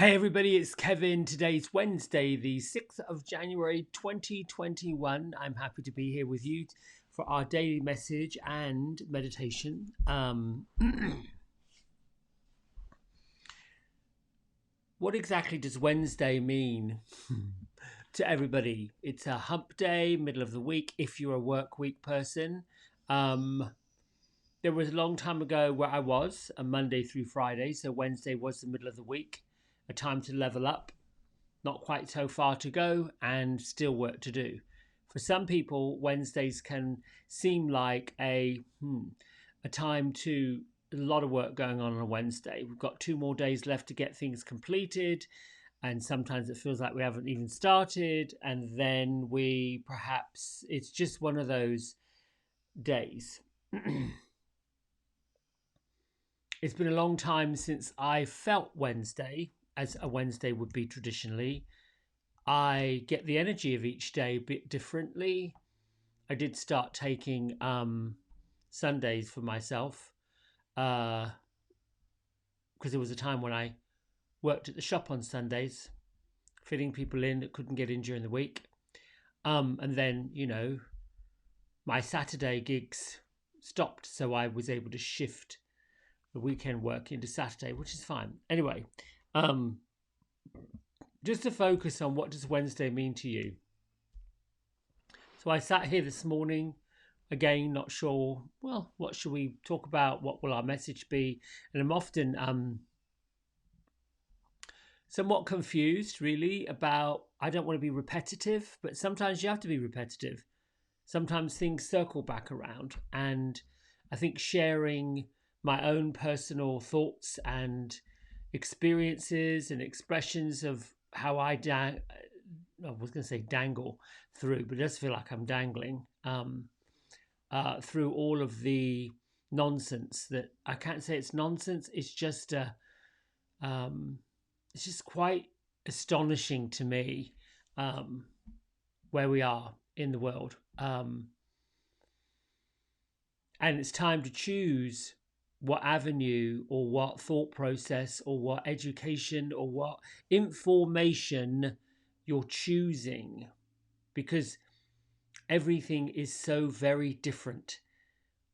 Hey everybody, it's Kevin. Today's Wednesday, the 6th of January 2021. I'm happy to be here with you for our daily message and meditation. What exactly does Wednesday mean to everybody? It's a hump day, middle of the week, if you're a work week person. There was a long time ago where I was a Monday through Friday, so Wednesday was the middle of the week, a time to level up. Not quite so far to go and still work to do. For some people, Wednesdays can seem like a time to a lot of work going on a Wednesday. We've got 2 more days left to get things completed, and sometimes it feels like we haven't even started, and then it's just one of those days. It's been a long time since I felt Wednesday as a Wednesday would be traditionally. I get the energy of each day a bit differently. I did start taking Sundays for myself because there was a time when I worked at the shop on Sundays, fitting people in that couldn't get in during the week. And then, my Saturday gigs stopped, so I was able to shift the weekend work into Saturday, which is fine. Anyway, just to focus on what does Wednesday mean to you. So I sat here this morning, again, not sure, well, what should we talk about? What will our message be? And I'm often somewhat confused, really, about, I don't want to be repetitive, but sometimes you have to be repetitive. Sometimes things circle back around. And I think sharing my own personal thoughts and experiences and expressions of how I was going to say dangle through, but it does feel like I'm dangling through all of the nonsense that I can't say it's nonsense. It's just it's just quite astonishing to me where we are in the world. And it's time to choose what avenue or what thought process or what education or what information you're choosing, because everything is so very different.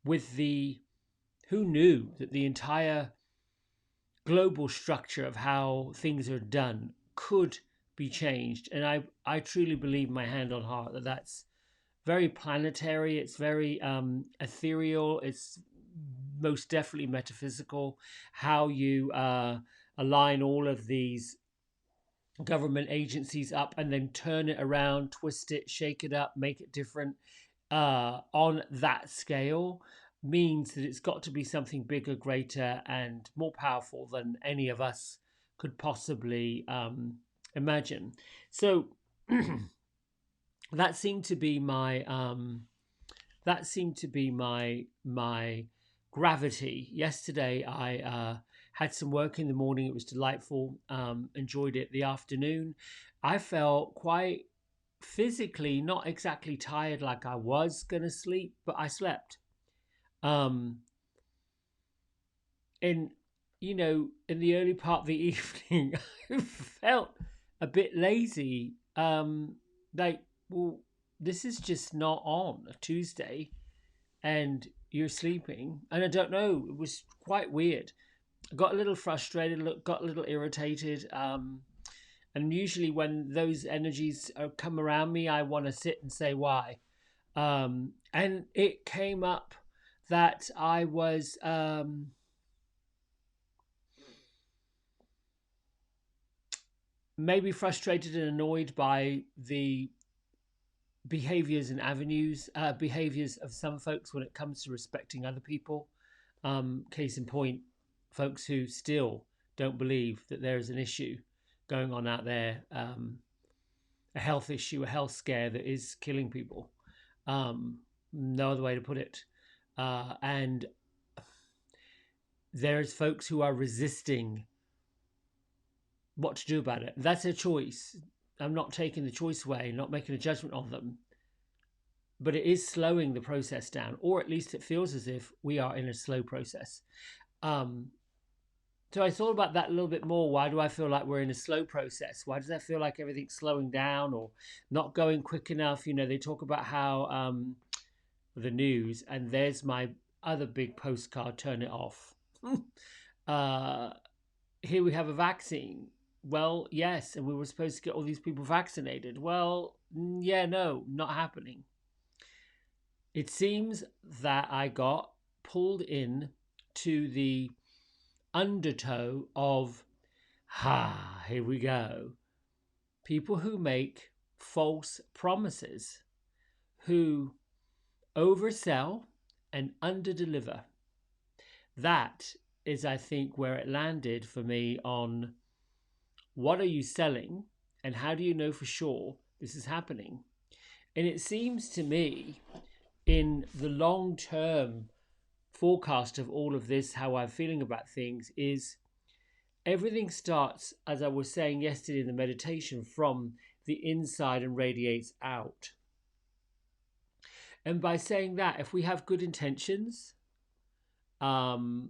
Who knew that the entire global structure of how things are done could be changed? And I truly believe, my hand on heart, that that's very planetary. It's very ethereal. It's most definitely metaphysical. How you align all of these government agencies up and then turn it around, twist it, shake it up, make it different on that scale means that it's got to be something bigger, greater, and more powerful than any of us could possibly imagine. So that seemed to be my gravity. Yesterday I had some work in the morning. It was delightful. Enjoyed it. The afternoon I felt quite physically not exactly tired, like I was gonna sleep, but I slept. um in in the early part of the evening I felt a bit lazy. Like, well, this is just not on a Tuesday and you're sleeping. And I don't know, it was quite weird. I got a little frustrated, got a little irritated. And usually when those energies come around me, I want to sit and say why. And it came up that I was maybe frustrated and annoyed by the behaviors and behaviors of some folks when it comes to respecting other people. Case in point, folks who still don't believe that there is an issue going on out there, a health issue, a health scare that is killing people. No other way to put it. And there's folks who are resisting what to do about it. That's their choice. I'm not taking the choice away, not making a judgment on them. But it is slowing the process down, or at least it feels as if we are in a slow process. Um, So I thought about that a little bit more. Why do I feel like we're in a slow process? Why does that feel like everything's slowing down or not going quick enough? They talk about how the news, and there's my other big postcard, turn it off. uh, Here we have a vaccine. Well, yes, and we were supposed to get all these people vaccinated. Well, yeah, no, not happening. It seems that I got pulled in to the undertow of, here we go. People who make false promises, who oversell and underdeliver. That is, I think, where it landed for me on what are you selling and how do you know for sure this is happening? And it seems to me, in the long term forecast of all of this, how I'm feeling about things is everything starts, as I was saying yesterday in the meditation, from the inside and radiates out. And by saying that, if we have good intentions um,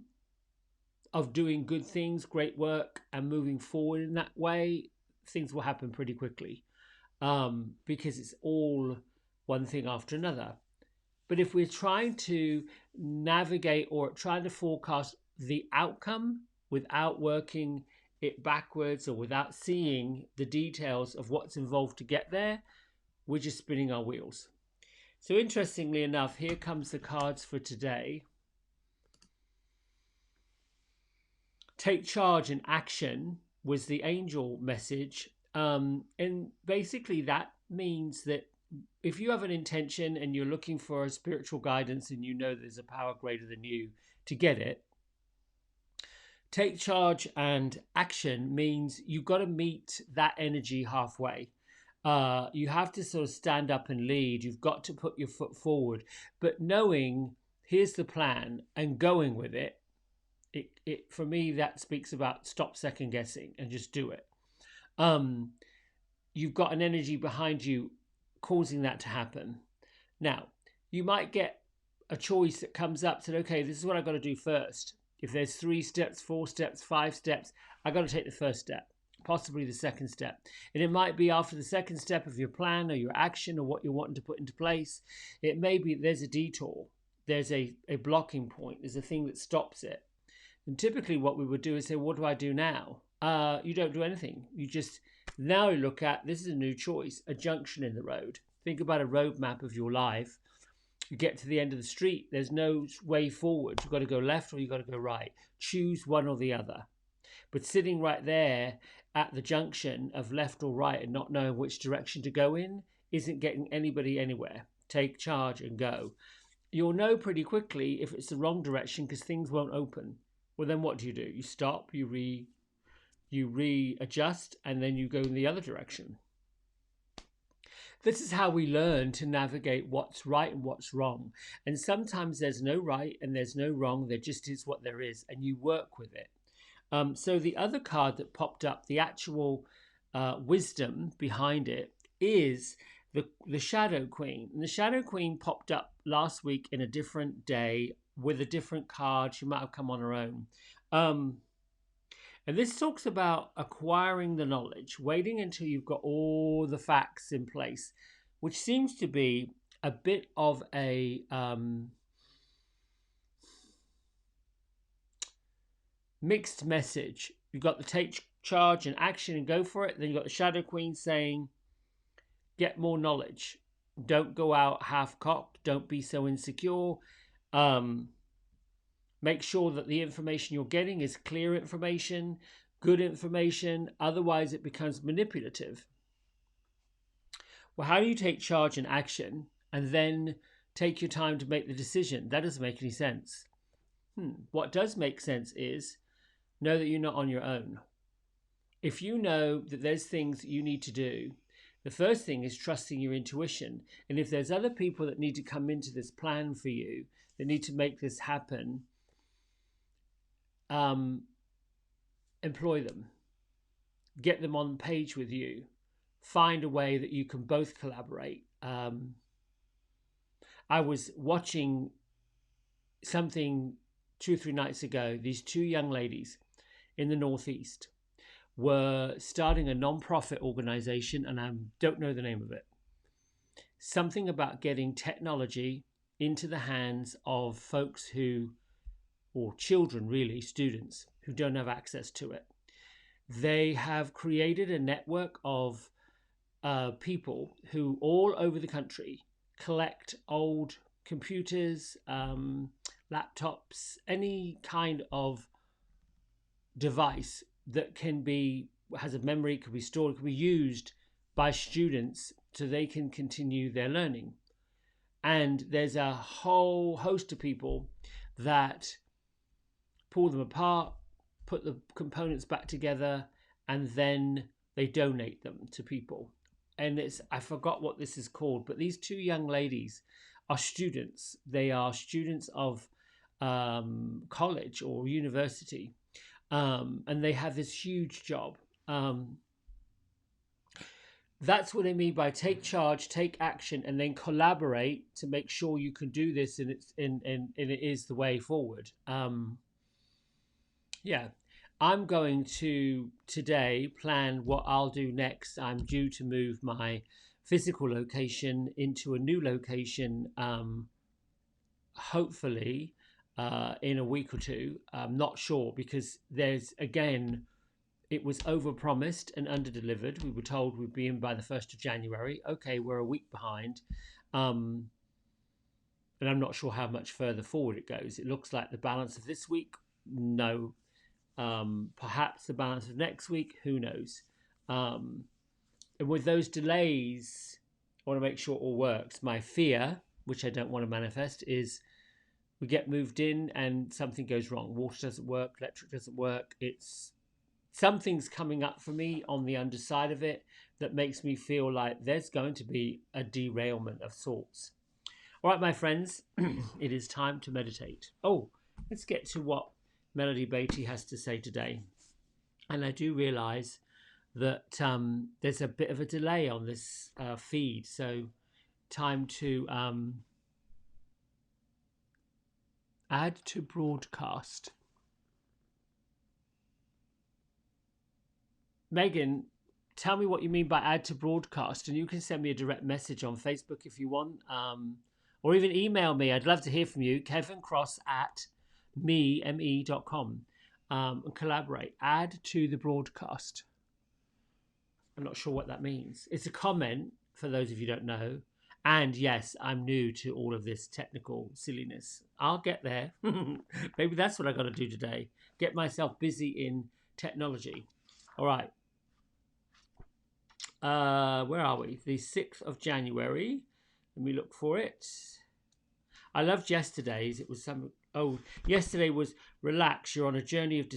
of doing good things, great work, and moving forward in that way, things will happen pretty quickly because it's all one thing after another. But if we're trying to navigate or trying to forecast the outcome without working it backwards or without seeing the details of what's involved to get there, we're just spinning our wheels. So interestingly enough, here comes the cards for today. Take charge and action was the angel message. And basically that means that if you have an intention and you're looking for a spiritual guidance and you know there's a power greater than you to get it, take charge and action means you've got to meet that energy halfway. You have to sort of stand up and lead. You've got to put your foot forward, but knowing here's the plan and going with it. It for me that speaks about stop second guessing and just do it. You've got an energy behind you causing that to happen. Now, you might get a choice that comes up, said, okay, this is what I've got to do first. If there's 3 steps, 4 steps, 5 steps, I've got to take the first step, possibly the second step. And it might be after the second step of your plan or your action or what you're wanting to put into place. It may be there's a detour, there's a blocking point, there's a thing that stops it. And typically what we would do is say, what do I do now? You don't do anything. You just now look at, this is a new choice, a junction in the road. Think about a road map of your life. You get to the end of the street, there's no way forward. You've got to go left or you've got to go right. Choose one or the other. But sitting right there at the junction of left or right and not knowing which direction to go in isn't getting anybody anywhere. Take charge and go. You'll know pretty quickly if it's the wrong direction because things won't open. Well, then what do? You stop, you readjust, and then you go in the other direction. This is how we learn to navigate what's right and what's wrong. And sometimes there's no right and there's no wrong. There just is what there is, and you work with it. So the other card that popped up, the actual wisdom behind it, is the Shadow Queen. And the Shadow Queen popped up last week in a different day with a different card. She might have come on her own. And this talks about acquiring the knowledge, waiting until you've got all the facts in place, which seems to be a bit of a mixed message. You've got the take charge and action and go for it. Then you've got the Shadow Queen saying, get more knowledge. Don't go out half-cocked. Don't be so insecure. Make sure that the information you're getting is clear information, good information. Otherwise, it becomes manipulative. Well, how do you take charge and action and then take your time to make the decision? That doesn't make any sense. What does make sense is know that you're not on your own. If you know that there's things that you need to do, the first thing is trusting your intuition. And if there's other people that need to come into this plan for you, that need to make this happen, employ them. Get them on page with you. Find a way that you can both collaborate. I was watching something 2 or 3 nights ago. These 2 young ladies. in the Northeast were starting a non-profit organization, and I don't know the name of it. Something about getting technology into the hands of folks who, or children really, students who don't have access to it. They have created a network of people who all over the country collect old computers, laptops, any kind of device that has a memory, could be stored, could be used by students so they can continue their learning. And there's a whole host of people that pull them apart, put the components back together, and then they donate them to people. And I forgot what this is called, but these two young ladies are students. They are students of college or university, and they have this huge job. That's what I mean by take charge, take action, and then collaborate to make sure you can do this, and it is the way forward. Yeah, I'm going to today plan what I'll do next. I'm due to move my physical location into a new location, hopefully in a week or two. I'm not sure because it was overpromised and underdelivered. We were told we'd be in by the 1st of January. Okay, we're a week behind. And I'm not sure how much further forward it goes. It looks like the balance of this week, no. Perhaps the balance of next week, who knows? And with those delays, I want to make sure it all works. My fear, which I don't want to manifest, is we get moved in and something goes wrong. Water doesn't work, electric doesn't work. Something's coming up for me on the underside of it that makes me feel like there's going to be a derailment of sorts. All right, my friends, it is time to meditate. Oh, let's get to what Melody Beatty has to say today. And I do realize that there's a bit of a delay on this feed, so time to add to broadcast. Megan, tell me what you mean by add to broadcast, and you can send me a direct message on Facebook if you want, or even email me. I'd love to hear from you, kevincross@me.com, and collaborate. Add to the broadcast. I'm not sure what that means. It's a comment for those of you who don't know. And yes, I'm new to all of this technical silliness. I'll get there. Maybe that's what I got to do today. Get myself busy in technology. All right. Where are we? The 6th of January. Let me look for it. I loved yesterday's. It was yesterday was relax. You're on a journey of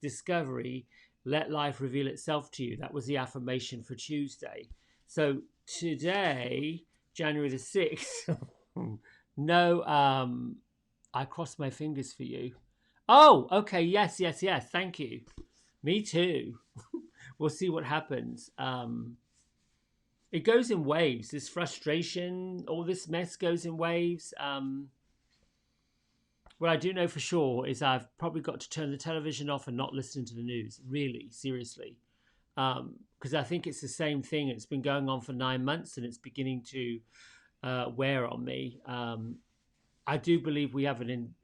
discovery. Let life reveal itself to you. That was the affirmation for Tuesday. So today, January the 6th, no, I crossed my fingers for you. Oh, okay. Yes. Thank you. Me too. We'll see what happens. It goes in waves. This frustration, all this mess goes in waves. What I do know for sure is I've probably got to turn the television off and not listen to the news. Really, seriously. Because I think it's the same thing. It's been going on for 9 months and it's beginning to wear on me. I do believe we have an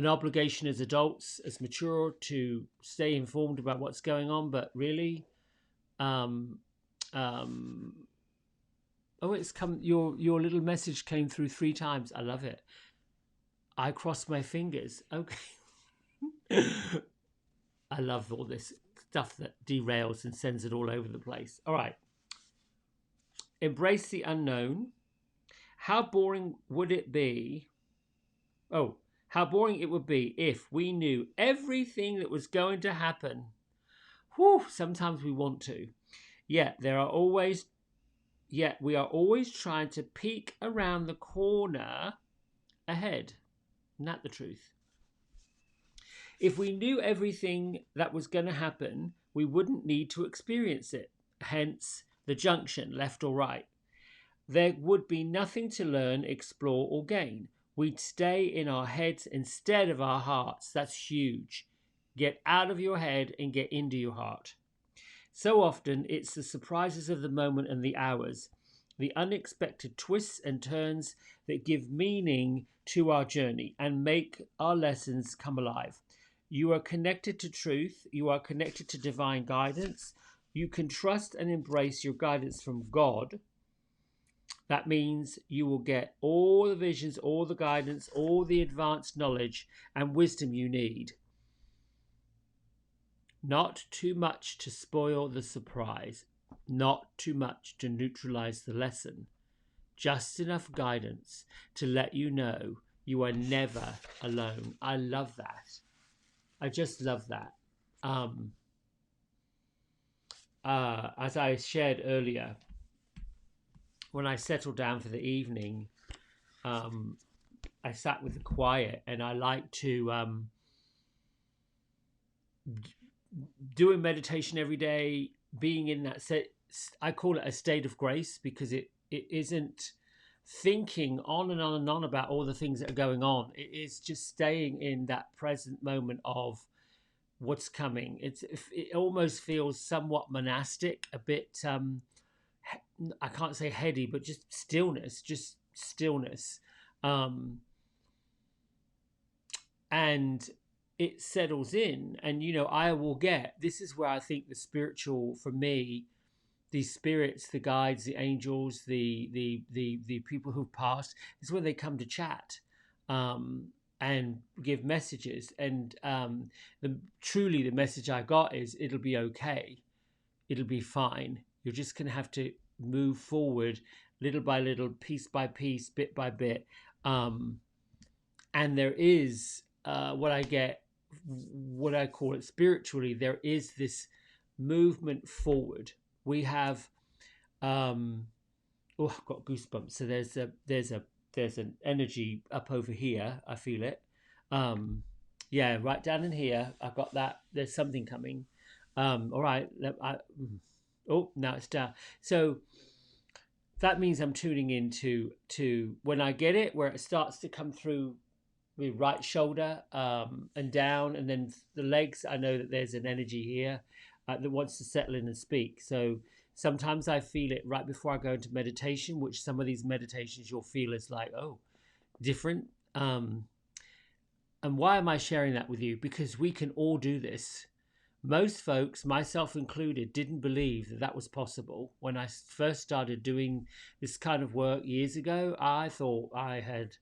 obligation as adults, as mature, to stay informed about what's going on. But really, it's come. Your little message came through 3 times. I love it. I crossed my fingers. Okay. I love all this stuff that derails and sends it all over the place. All right. Embrace the unknown. How boring would it be? Oh, how boring it would be if we knew everything that was going to happen. Whew, sometimes we want to. Yet we are always trying to peek around the corner ahead. Isn't that the truth? If we knew everything that was going to happen, we wouldn't need to experience it. Hence, the junction, left or right. There would be nothing to learn, explore, or gain. We'd stay in our heads instead of our hearts. That's huge. Get out of your head and get into your heart. So often, it's the surprises of the moment and the hours, the unexpected twists and turns that give meaning to our journey and make our lessons come alive. You are connected to truth, you are connected to divine guidance. You can trust and embrace your guidance from God. That means you will get all the visions, all the guidance, all the advanced knowledge and wisdom you need. Not too much to spoil the surprise, not too much to neutralize the lesson. Just enough guidance to let you know you are never alone. I love that. I just love that. Um, as I shared earlier, when I settled down for the evening, um, I sat with the quiet, and I like to do a meditation every day, being in that set. I call it a state of grace because it isn't thinking on and on and on about all the things that are going on. It is just staying in that present moment of what's coming. It almost feels somewhat monastic, a bit I can't say heady, but just stillness. Um, and it settles in, and I will get, this is where I think the spiritual, for me, these spirits, the guides, the angels, the people who've passed, is when they come to chat, and give messages. And truly the message I got is, it'll be okay, it'll be fine. You're just going to have to move forward little by little, piece by piece, bit by bit. And there is what I get, what I call it spiritually, there is this movement forward. We have I've got goosebumps. So there's an energy up over here. I feel it. Yeah, right down in here. I've got that. There's something coming. All right. Oh, now it's down. So that means I'm tuning into to when I get it, where it starts to come through the right shoulder, and down, and then the legs. I know that there's an energy here that wants to settle in and speak. So sometimes I feel it right before I go into meditation, which some of these meditations you'll feel is like, oh, different. And why am I sharing that with you? Because we can all do this. Most folks, myself included, didn't believe that that was possible. When I first started doing this kind of work years ago, I thought I had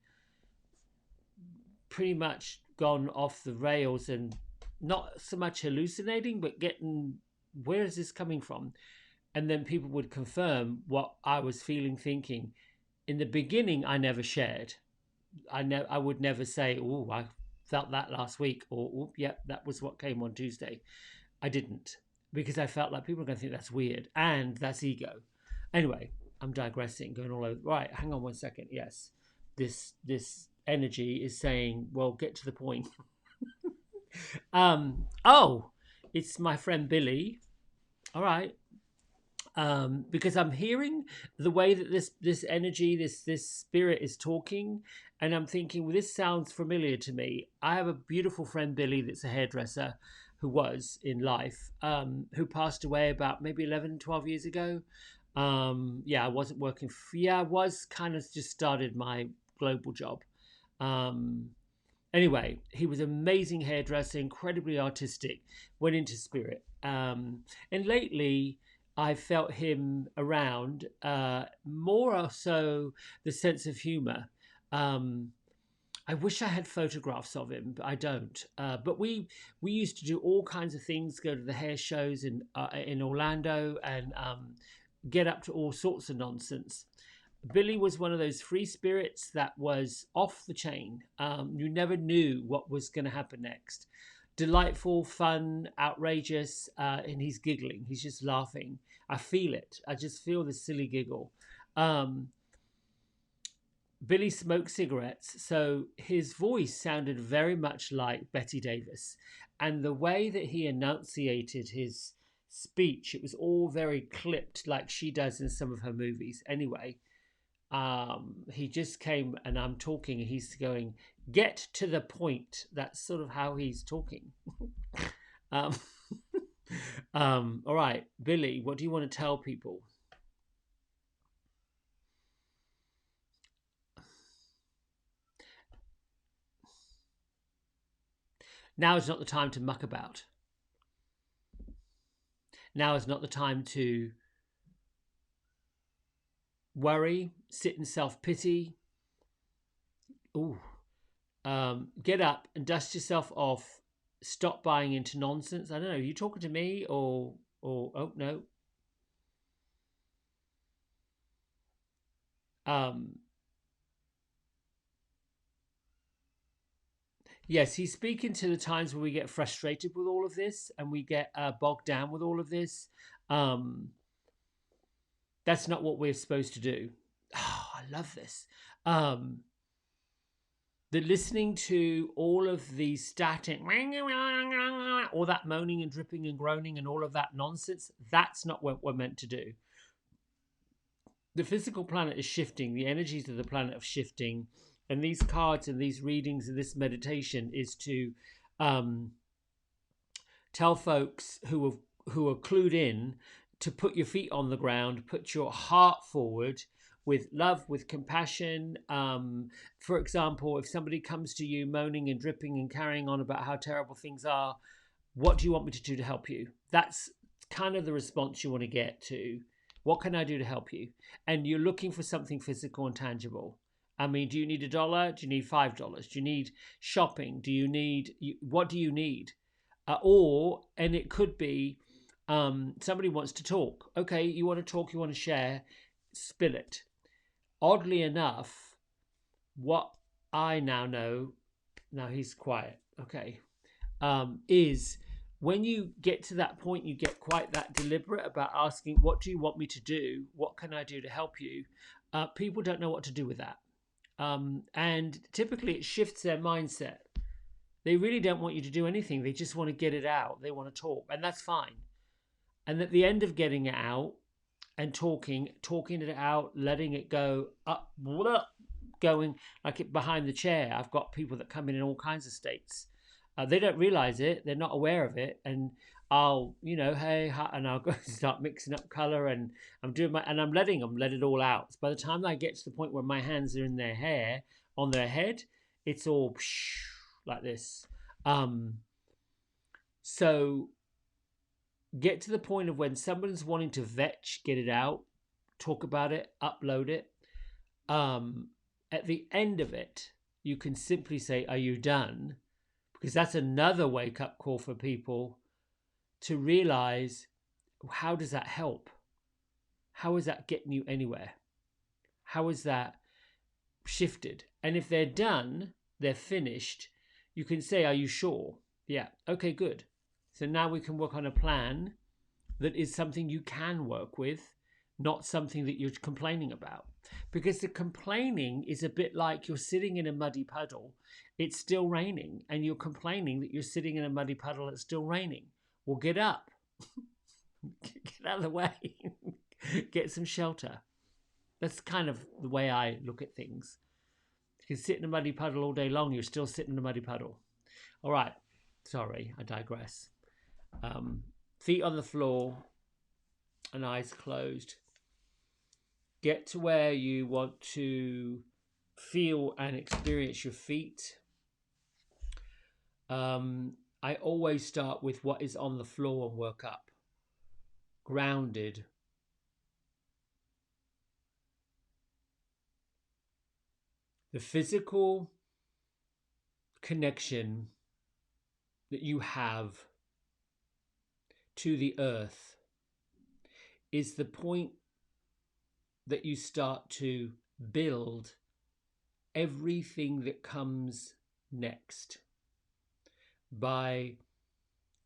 pretty much gone off the rails, and not so much hallucinating, but getting, where is this coming from? And then people would confirm what I was feeling, thinking. In the beginning, I never shared. I would never say, oh, I felt that last week, or oh, yeah, that was what came on Tuesday. I didn't, because I felt like people are going to think that's weird, and that's ego. Anyway, I'm digressing, going all over. Right, hang on one second. Yes, this energy is saying, well, get to the point. Oh, it's my friend Billy. All right. Because I'm hearing the way that this energy, this spirit is talking, and I'm thinking, well, this sounds familiar to me. I have a beautiful friend, Billy, that's a hairdresser, who was in life, who passed away about maybe 11, 12 years ago. Yeah, I wasn't working. Yeah, I was kind of just started my global job. Um, Anyway, he was amazing hairdresser, incredibly artistic, went into spirit. And lately, I felt him around, more or so the sense of humor. Um, I wish I had photographs of him, but I don't. But we used to do all kinds of things, go to the hair shows in Orlando, and get up to all sorts of nonsense. Billy was one of those free spirits that was off the chain. You never knew what was going to happen next. Delightful, fun, outrageous, and he's giggling. He's just laughing. I feel it. I just feel this silly giggle. Um, Billy smoked cigarettes, so his voice sounded very much like Betty Davis. And the way that he enunciated his speech, it was all very clipped, like she does in some of her movies. Anyway, he just came, and I'm talking, and he's going, Get to the point. That's sort of how he's talking. um, all right, Billy, what do you want to tell people? Now is not the time to muck about. Now is not the time to worry, sit in self-pity. Ooh. Get up and dust yourself off. Stop buying into nonsense. I don't know. Are you talking to me or oh no? Um, yes, he's speaking to the times where we get frustrated with all of this and we get bogged down with all of this. Um, that's not what we're supposed to do. Oh, I love this. Um, the listening to all of the static, all that moaning and dripping and groaning and all of that nonsense, that's not what we're meant to do. The physical planet is shifting, the energies of the planet are shifting, and these cards and these readings and this meditation is to um, tell folks who are clued in to put your feet on the ground, put your heart forward with love, with compassion. For example, if somebody comes to you moaning and dripping and carrying on about how terrible things are, what do you want me to do to help you? That's kind of the response you want to get to. What can I do to help you? And you're looking for something physical and tangible. I mean, do you need $1? Do you need $5? Do you need shopping? Do you need, what do you need? And it could be somebody wants to talk. Okay, you want to talk, you want to share, spill it. Oddly enough, what I now know, now he's quiet, okay, is when you get to that point, you get quite that deliberate about asking, what do you want me to do? What can I do to help you? People don't know what to do with that. And typically it shifts their mindset. They really don't want you to do anything. They just want to get it out. They want to talk, and that's fine. And at the end of getting it out and talking it out, letting it go up, going like it behind the chair. I've got people that come in all kinds of states. They don't realize it. They're not aware of it. And I'll, hey, and I'll go start mixing up color, and I'm letting them let it all out. So by the time I get to the point where my hands are in their hair, on their head, it's all like this. So get to the point of when someone's wanting to vetch, get it out, talk about it, upload it. At the end of it, you can simply say, are you done? Because that's another wake up call for people to realize, how does that help? How is that getting you anywhere? How is that shifted? And if they're done, they're finished, you can say, are you sure? Yeah. Okay, good. So now we can work on a plan that is something you can work with, not something that you're complaining about. Because the complaining is a bit like you're sitting in a muddy puddle, it's still raining, and you're complaining that you're sitting in a muddy puddle, it's still raining. Well, get up. Get out of the way. Get some shelter. That's kind of the way I look at things. You can sit in a muddy puddle all day long, you're still sitting in a muddy puddle. All right. Sorry, I digress. Feet on the floor and eyes closed. Get to where you want to feel and experience your feet. I always start with what is on the floor and work up. Grounded. The physical connection that you have to the earth is the point that you start to build everything that comes next by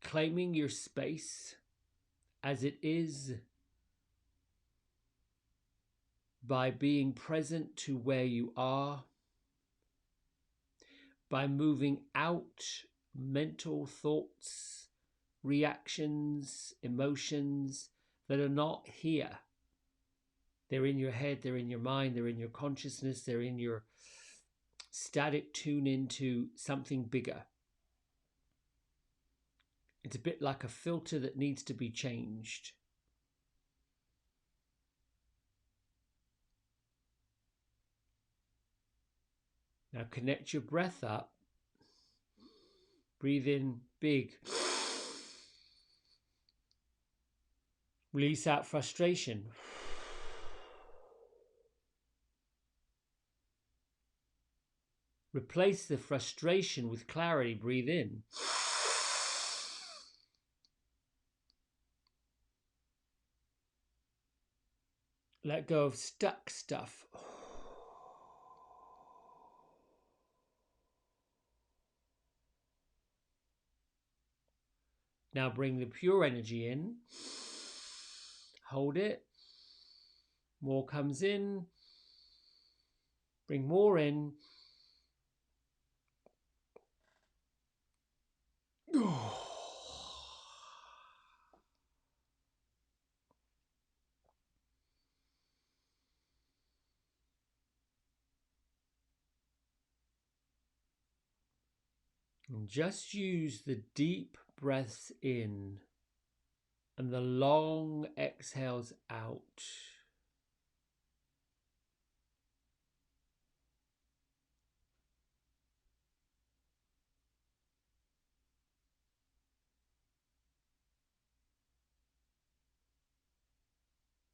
claiming your space as it is, by being present to where you are, by moving out mental thoughts, reactions, emotions that are not here. They're in your head, they're in your mind, they're in your consciousness, they're in your static tune into something bigger. It's a bit like a filter that needs to be changed. Now connect your breath up. Breathe in big. Release out frustration. Replace the frustration with clarity. Breathe in. Let go of stuck stuff. Now bring the pure energy in. Hold it. More comes in. Bring more in. And just use the deep breaths in and the long exhales out.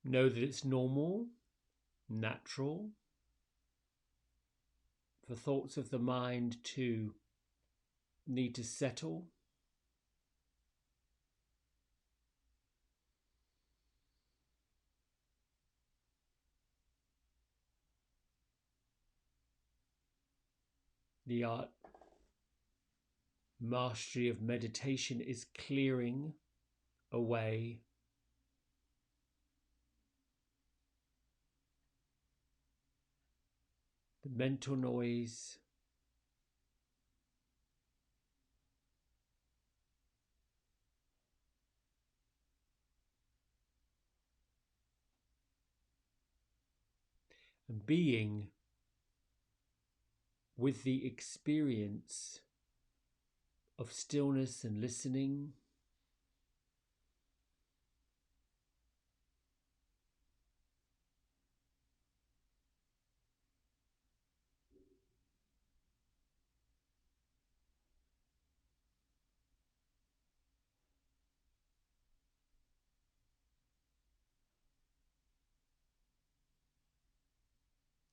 Know that it's normal, natural, for thoughts of the mind to need to settle. The art mastery of meditation is clearing away the mental noise, and being with the experience of stillness and listening.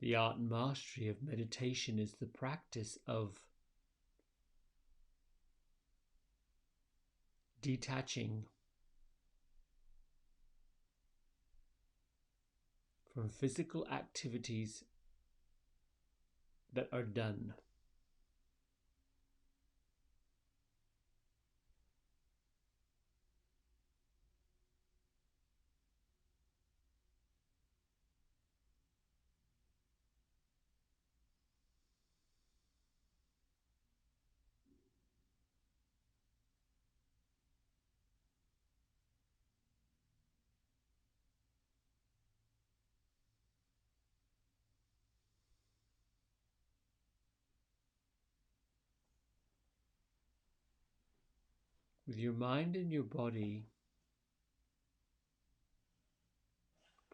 The art and mastery of meditation is the practice of detaching from physical activities that are done. With your mind and your body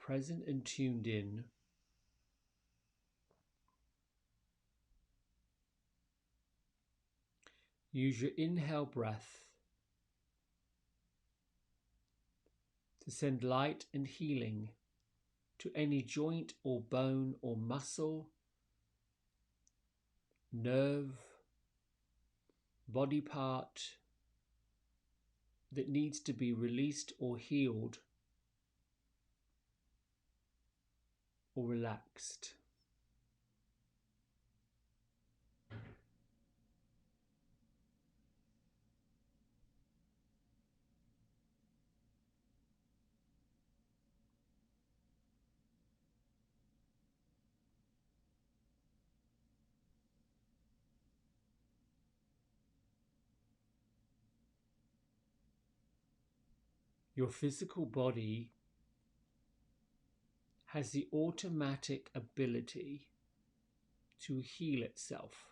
present and tuned in, use your inhale breath to send light and healing to any joint or bone or muscle, nerve, body part that needs to be released or healed or relaxed. Your physical body has the automatic ability to heal itself.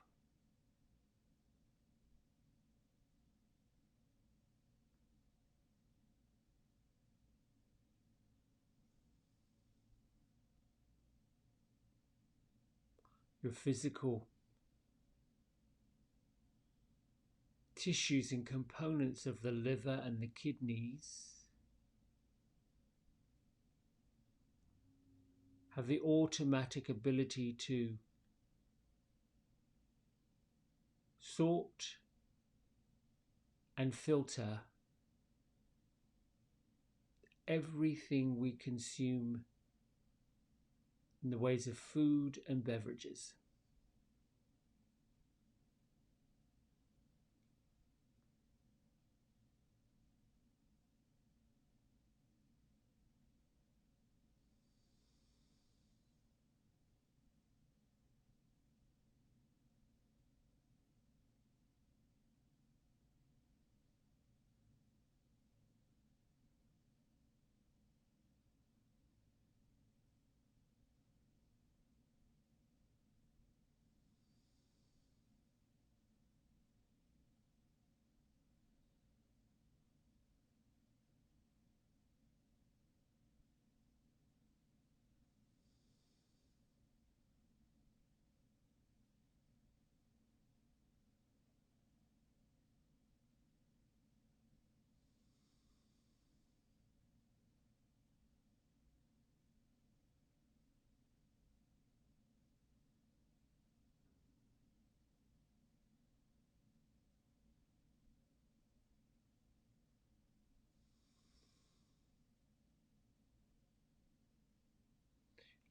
Your physical tissues and components of the liver and the kidneys have the automatic ability to sort and filter everything we consume in the ways of food and beverages.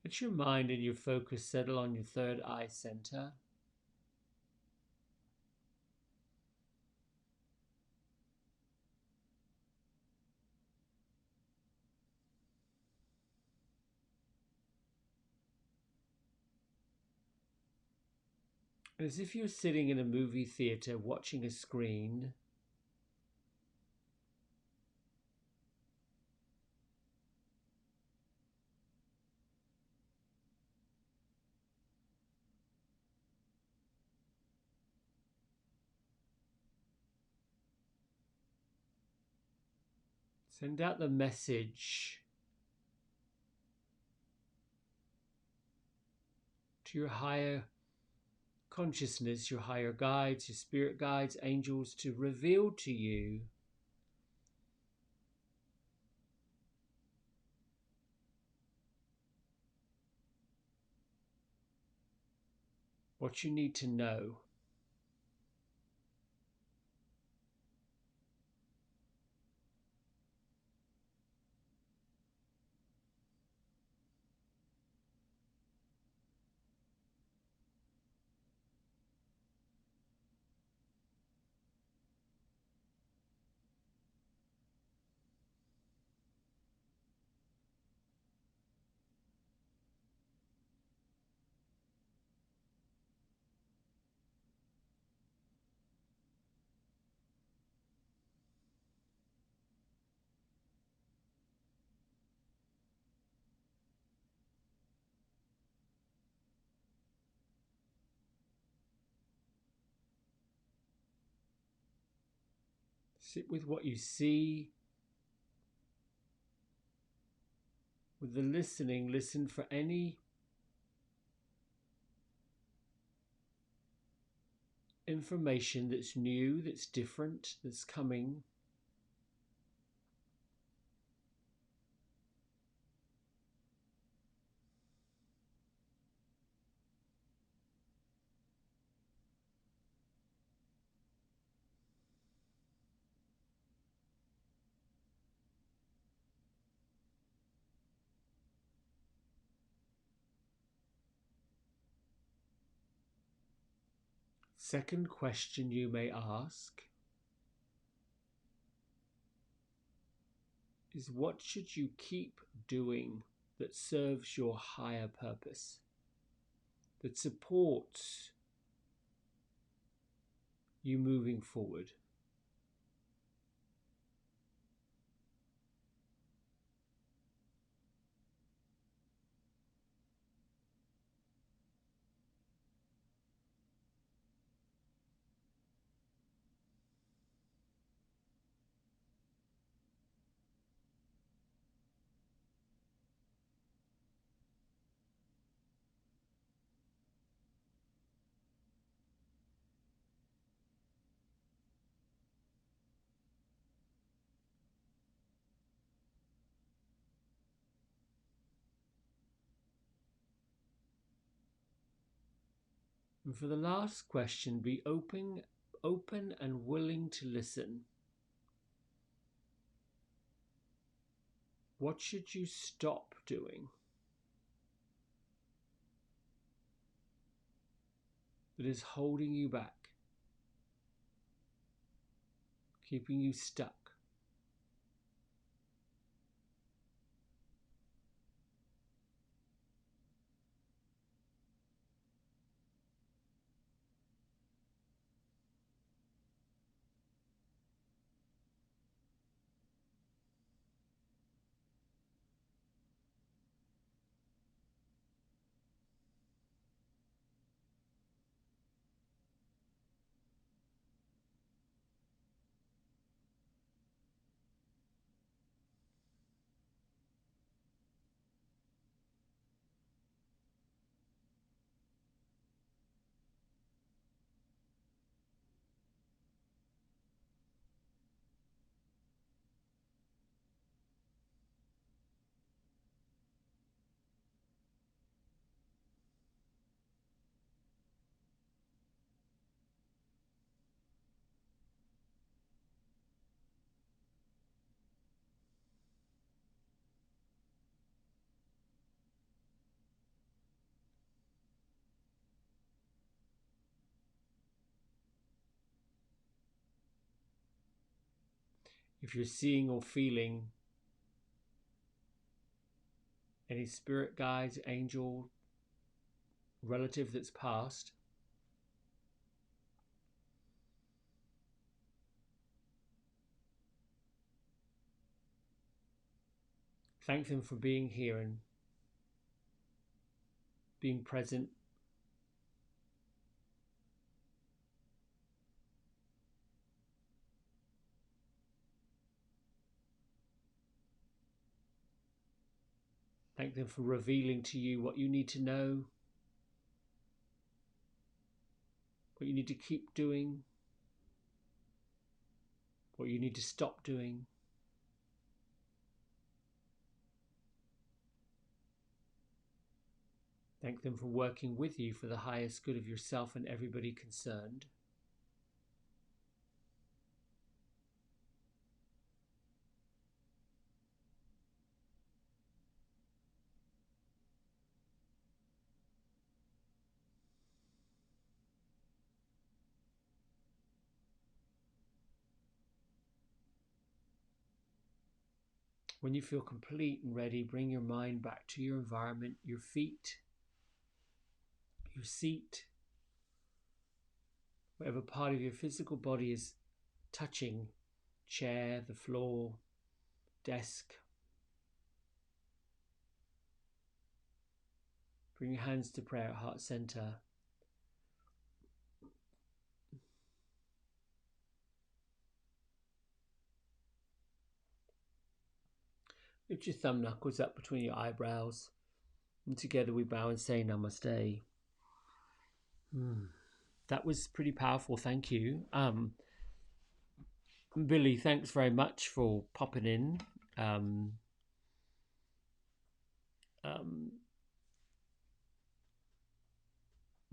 Let your mind and your focus settle on your third eye center. As if you're sitting in a movie theater watching a screen, send out the message to your higher consciousness, your higher guides, your spirit guides, angels, to reveal to you what you need to know. Sit with what you see. With the listening, listen for any information that's new, that's different, that's coming. Second question you may ask is, what should you keep doing that serves your higher purpose, that supports you moving forward? And for the last question, be open and willing to listen. What should you stop doing that is holding you back, keeping you stuck? If you're seeing or feeling any spirit guides, angel, relative that's passed, thank them for being here and being present. Thank them for revealing to you what you need to know, what you need to keep doing, what you need to stop doing. Thank them for working with you for the highest good of yourself and everybody concerned. When you feel complete and ready, bring your mind back to your environment, your feet, your seat, whatever part of your physical body is touching, chair, the floor, desk. Bring your hands to prayer at heart center. Lift your thumb knuckles up between your eyebrows, and together we bow and say Namaste. That was pretty powerful. Thank you. Billy, thanks very much for popping in.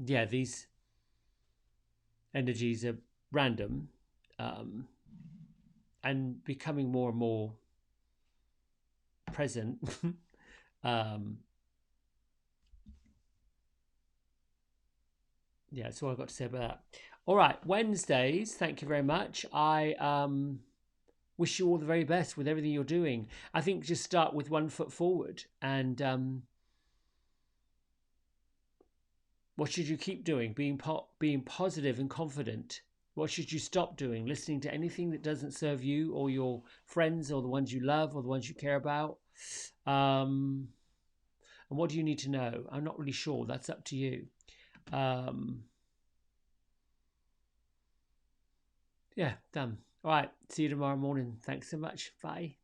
Yeah, these energies are random and becoming more and more present. Yeah, that's all I've got to say about that. All right, Wednesdays, thank you very much. I wish you all the very best with everything you're doing. I think just start with one foot forward. And what should you keep doing? Being positive and confident. What should you stop doing? Listening to anything that doesn't serve you or your friends or the ones you love or the ones you care about. And what do you need to know? I'm not really sure. That's up to you. Yeah, done. All right. See you tomorrow morning. Thanks so much. Bye.